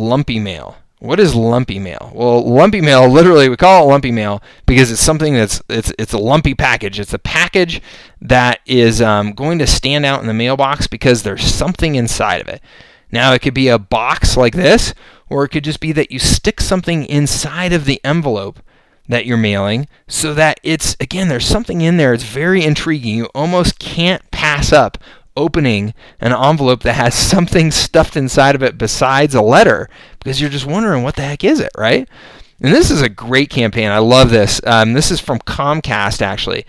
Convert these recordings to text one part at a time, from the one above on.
lumpy mail. What is lumpy mail? Well, lumpy mail, literally, we call it lumpy mail because it's something it's a lumpy package. It's a package that is going to stand out in the mailbox because there's something inside of it. Now, it could be a box like this, or it could just be that you stick something inside of the envelope that you're mailing so that there's something in there. It's very intriguing. You almost can't pass up opening an envelope that has something stuffed inside of it besides a letter because you're just wondering what the heck is it, right? And this is a great campaign. I love this. This is from Comcast, actually.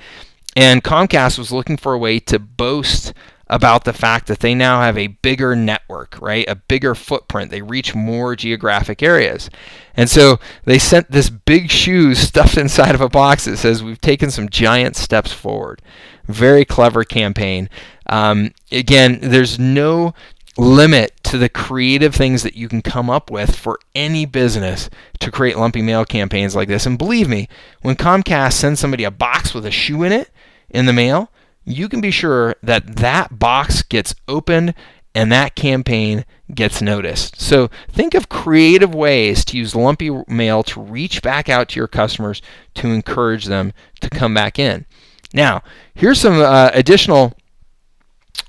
And Comcast was looking for a way to boast about the fact that they now have a bigger network, right? A bigger footprint. They reach more geographic areas. And so they sent this big shoe stuffed inside of a box that says, "We've taken some giant steps forward." Very clever campaign. Again, there's no limit to the creative things that you can come up with for any business to create lumpy mail campaigns like this. And believe me, when Comcast sends somebody a box with a shoe in it in the mail, you can be sure that that box gets opened and that campaign gets noticed. So think of creative ways to use lumpy mail to reach back out to your customers to encourage them to come back in. Now, here's some additional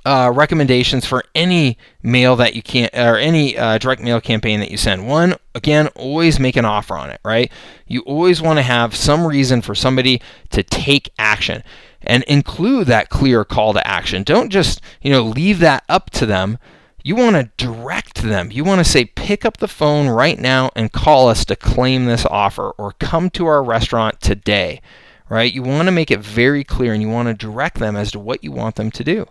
recommendations for any mail that you can, or any direct mail campaign that you send. One, again, always make an offer on it, right? You always want to have some reason for somebody to take action, and include that clear call to action. Don't just leave that up to them. You want to direct them. You want to say, pick up the phone right now and call us to claim this offer, or come to our restaurant today, right? You want to make it very clear, and you want to direct them as to what you want them to do.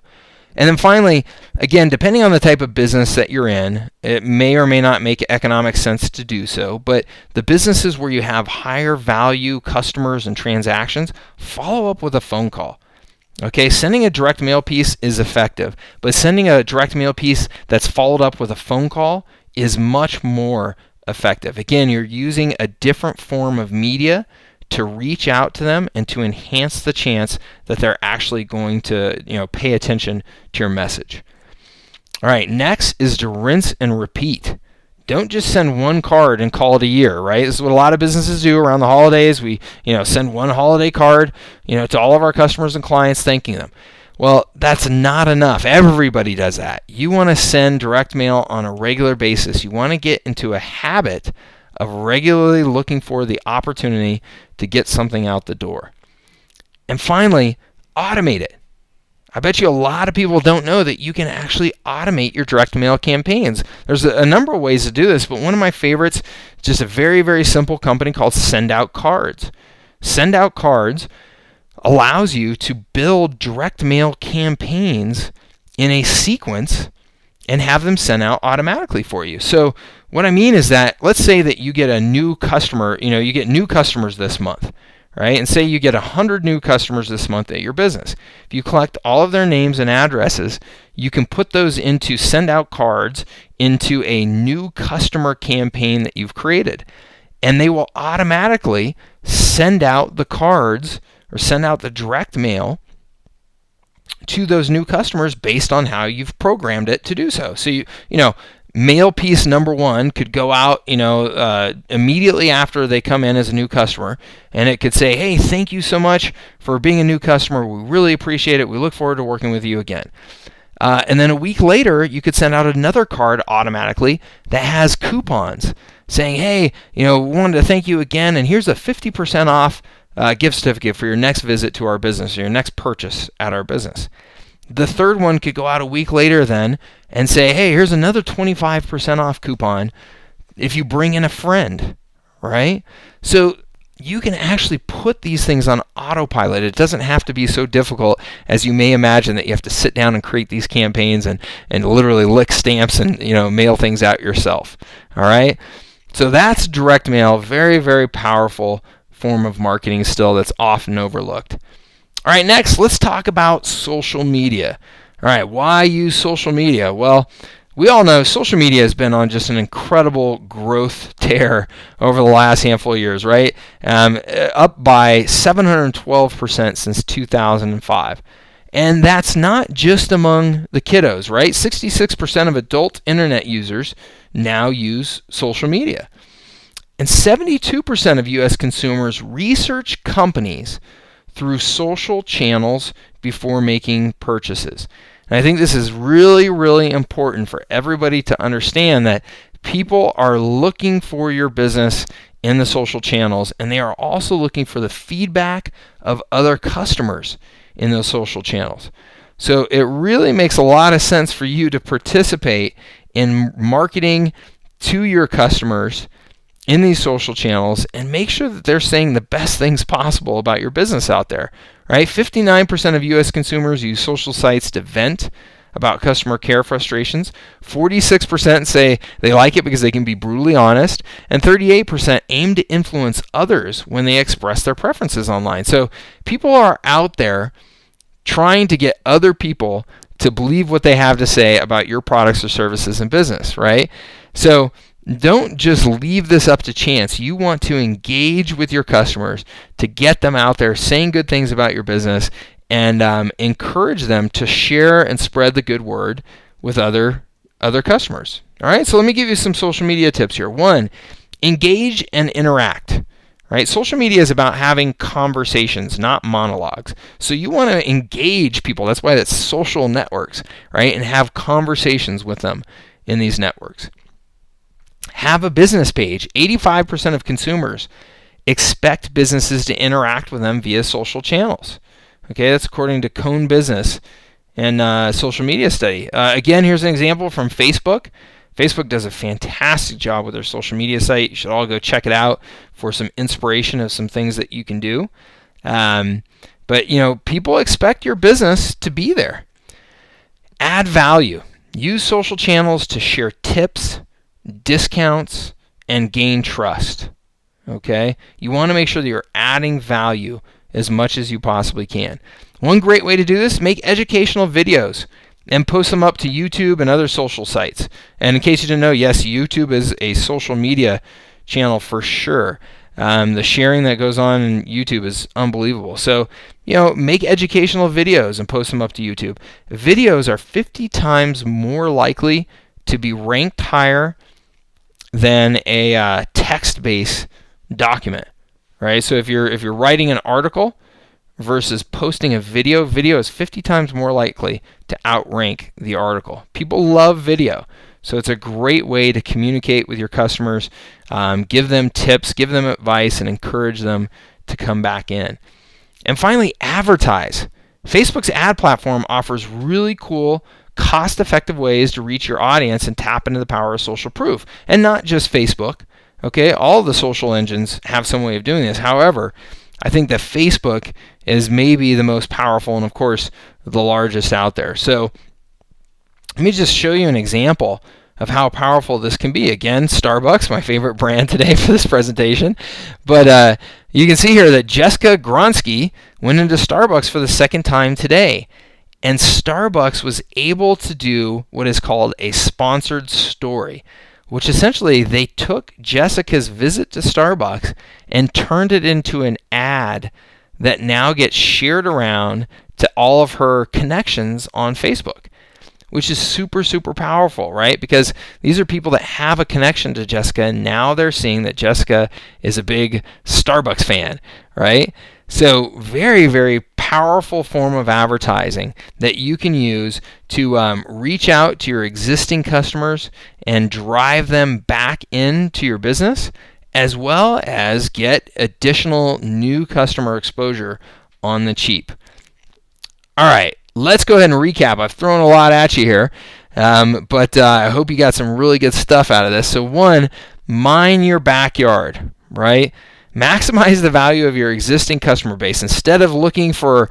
And then finally, again, depending on the type of business that you're in, it may or may not make economic sense to do so, but the businesses where you have higher value customers and transactions, follow up with a phone call. Okay, sending a direct mail piece is effective, but sending a direct mail piece that's followed up with a phone call is much more effective. Again, you're using a different form of media to reach out to them and to enhance the chance that they're actually going to pay attention to your message. All right, next is to rinse and repeat. Don't just send one card and call it a year, right? This is what a lot of businesses do around the holidays. We send one holiday card to all of our customers and clients thanking them. Well, that's not enough. Everybody does that. You want to send direct mail on a regular basis. You want to get into a habit of regularly looking for the opportunity to get something out the door. And finally, automate it. I bet you a lot of people don't know that you can actually automate your direct mail campaigns. There's a number of ways to do this, but one of my favorites is just a very, very simple company called Send Out Cards. Send Out Cards allows you to build direct mail campaigns in a sequence and have them sent out automatically for you. So what I mean is that, let's say that you get a new customer, you get new customers this month, right? And say you get 100 new customers this month at your business. If you collect all of their names and addresses, you can put those into Send Out Cards into a new customer campaign that you've created. And they will automatically send out the cards or send out the direct mail to those new customers based on how you've programmed it to do so. So mail piece number one could go out, immediately after they come in as a new customer, and it could say, "Hey, thank you so much for being a new customer. We really appreciate it. We look forward to working with you again." And then a week later, you could send out another card automatically that has coupons saying, "Hey, we wanted to thank you again, and here's a 50% off gift certificate for your next visit to our business, or your next purchase at our business." The third one could go out a week later then and say, "Hey, here's another 25% off coupon if you bring in a friend," right? So you can actually put these things on autopilot. It doesn't have to be so difficult as you may imagine, that you have to sit down and create these campaigns and literally lick stamps and mail things out yourself. All right? So that's direct mail. Very, very powerful form of marketing still that's often overlooked. All right, next, let's talk about social media. All right, why use social media? Well, we all know social media has been on just an incredible growth tear over the last handful of years, right? Up by 712% since 2005. And that's not just among the kiddos, right? 66% of adult internet users now use social media. And 72% of U.S. consumers research companies through social channels before making purchases. And I think this is really, really important for everybody to understand that people are looking for your business in the social channels, and they are also looking for the feedback of other customers in those social channels. So it really makes a lot of sense for you to participate in marketing to your customers in these social channels and make sure that they're saying the best things possible about your business out there, right? 59% of U.S. consumers use social sites to vent about customer care frustrations. 46% say they like it because they can be brutally honest, and 38% aim to influence others when they express their preferences online. So people are out there trying to get other people to believe what they have to say about your products or services and business, right? So don't just leave this up to chance. You want to engage with your customers to get them out there saying good things about your business and encourage them to share and spread the good word with other customers. All right, so let me give you some social media tips here. 1, engage and interact. Right? Social media is about having conversations, not monologues. So you want to engage people. That's why it's social networks, right? And have conversations with them in these networks. Have a business page. 85% of consumers expect businesses to interact with them via social channels. Okay, that's according to Cone Business and social media study. Again, here's an example from Facebook. Facebook does a fantastic job with their social media site. You should all go check it out for some inspiration of some things that you can do. But people expect your business to be there. Add value. Use social channels to share tips, discounts, and gain trust. Okay? You want to make sure that you're adding value as much as you possibly can. One great way to do this, make educational videos and post them up to YouTube and other social sites. And in case you didn't know, yes, YouTube is a social media channel for sure. The sharing that goes on in YouTube is unbelievable. So, make educational videos and post them up to YouTube. Videos are 50 times more likely to be ranked higher than a text-based document, right? So if you're writing an article versus posting a video is 50 times more likely to outrank the article. People love video, so it's a great way to communicate with your customers, give them tips, give them advice, and encourage them to come back in. And finally, advertise. Facebook's ad platform offers really cool, cost-effective ways to reach your audience and tap into the power of social proof. And not just Facebook, okay? All the social engines have some way of doing this. However, I think that Facebook is maybe the most powerful and, of course, the largest out there. So let me just show you an example of how powerful this can be. Again, Starbucks, my favorite brand today for this presentation. But you can see here that Jessica Gronsky went into Starbucks for the second time today. And Starbucks was able to do what is called a sponsored story, which essentially they took Jessica's visit to Starbucks and turned it into an ad that now gets shared around to all of her connections on Facebook, which is super, super powerful, right? Because these are people that have a connection to Jessica, and now they're seeing that Jessica is a big Starbucks fan, right? So very, very powerful form of advertising that you can use to reach out to your existing customers and drive them back into your business, as well as get additional new customer exposure on the cheap. All right, let's go ahead and recap. I've thrown a lot at you here, but I hope you got some really good stuff out of this. So 1, mine your backyard, right? Maximize the value of your existing customer base. Instead of looking for,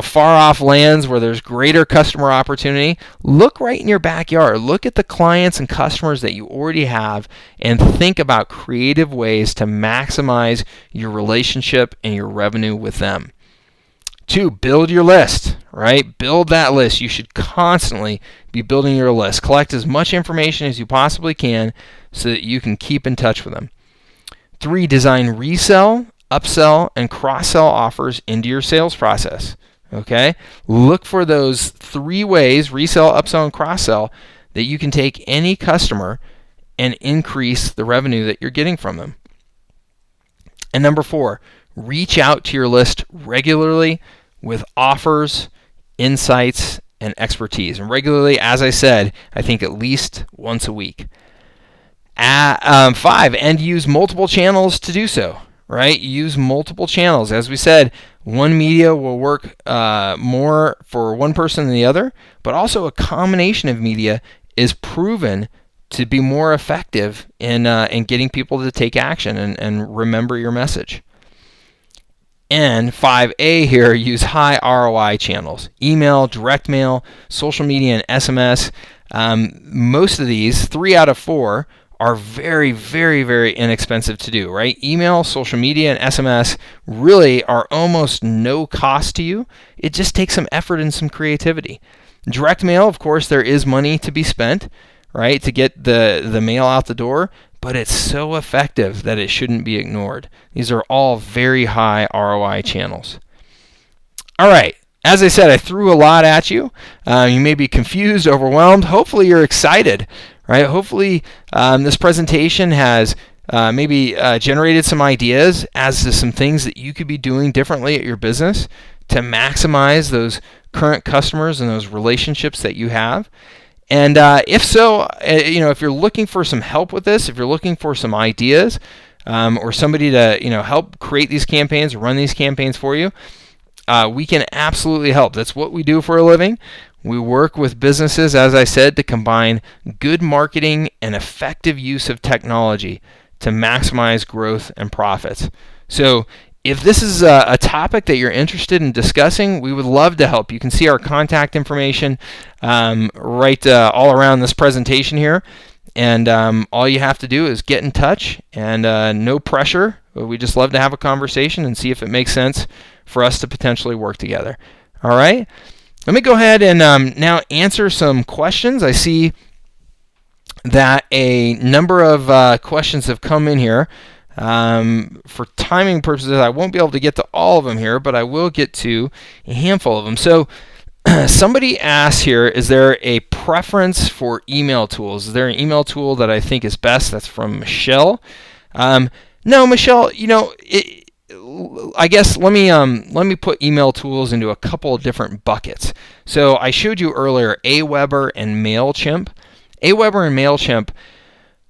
far off lands where there's greater customer opportunity, look right in your backyard. Look at the clients and customers that you already have and think about creative ways to maximize your relationship and your revenue with them. 2, build your list, right? Build that list. You should constantly be building your list. Collect as much information as you possibly can so that you can keep in touch with them. 3, design resell, upsell, and cross-sell offers into your sales process. Okay? Look for those 3 ways, resell, upsell, and cross-sell, that you can take any customer and increase the revenue that you're getting from them. And number 4, reach out to your list regularly with offers, insights, and expertise. And regularly, as I said, I think at least once a week. 5, and use multiple channels to do so, right? Use multiple channels. As we said, one media will work more for one person than the other, but also a combination of media is proven to be more effective in getting people to take action and remember your message. And 5A here, use high ROI channels. Email, direct mail, social media, and SMS. Most of these, 3 out of 4, are very, very, very inexpensive to do, right? Email, social media, and SMS really are almost no cost to you. It just takes some effort and some creativity. Direct mail, of course, there is money to be spent, right, to get the mail out the door, but it's so effective that it shouldn't be ignored. These are all very high ROI channels. All right. As I said, I threw a lot at you. You may be confused, overwhelmed. Hopefully you're excited, right? Hopefully this presentation has maybe generated some ideas as to some things that you could be doing differently at your business to maximize those current customers and those relationships that you have. And if so, if you're looking for some help with this, if you're looking for some ideas or somebody to help create these campaigns or run these campaigns for you, we can absolutely help. That's what we do for a living. We work with businesses, as I said, to combine good marketing and effective use of technology to maximize growth and profits. So if this is a topic that you're interested in discussing, we would love to help. You can see our contact information right all around this presentation here. And all you have to do is get in touch, and no pressure. We just love to have a conversation and see if it makes sense for us to potentially work together. All right? Let me go ahead and now answer some questions. I see that a number of questions have come in here. For timing purposes, I won't be able to get to all of them here, but I will get to a handful of them. So somebody asks here, is there a preference for email tools? Is there an email tool that I think is best? That's from Michelle. No, Michelle, I guess let me put email tools into a couple of different buckets. So I showed you earlier Aweber and MailChimp. Aweber and MailChimp,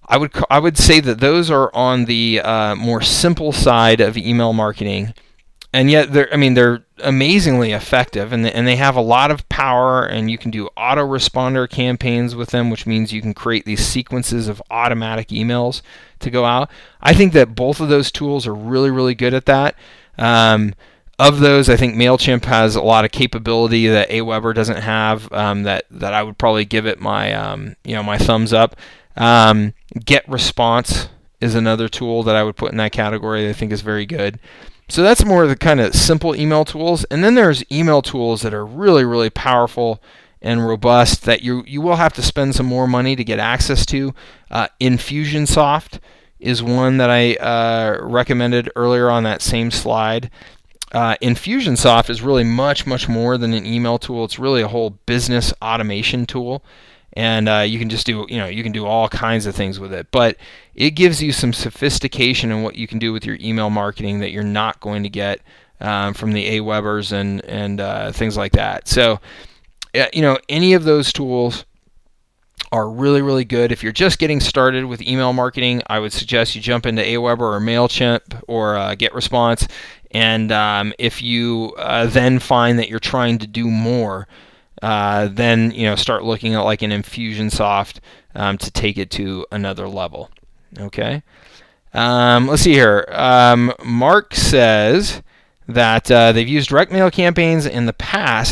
I would say that those are on the more simple side of email marketing, and yet they're amazingly effective, and they have a lot of power, and you can do autoresponder campaigns with them, which means you can create these sequences of automatic emails to go out. I think that both of those tools are really, really good at that. Of those, I think MailChimp has a lot of capability that Aweber doesn't have. That I would probably give it my my thumbs up. GetResponse is another tool that I would put in that category that I think is very good. So that's more of the kind of simple email tools. And then there's email tools that are really, really powerful and robust that you will have to spend some more money to get access to. Infusionsoft is one that I recommended earlier on that same slide. Infusionsoft is really much, much more than an email tool. It's really a whole business automation tool. And you can just do, you can do all kinds of things with it. But it gives you some sophistication in what you can do with your email marketing that you're not going to get from the Awebers and things like that. So, any of those tools are really, really good. If you're just getting started with email marketing, I would suggest you jump into Aweber or MailChimp or GetResponse. And if you then find that you're trying to do more, then start looking at like an Infusionsoft to take it to another level. Okay. Let's see here. Mark says that they've used direct mail campaigns in the past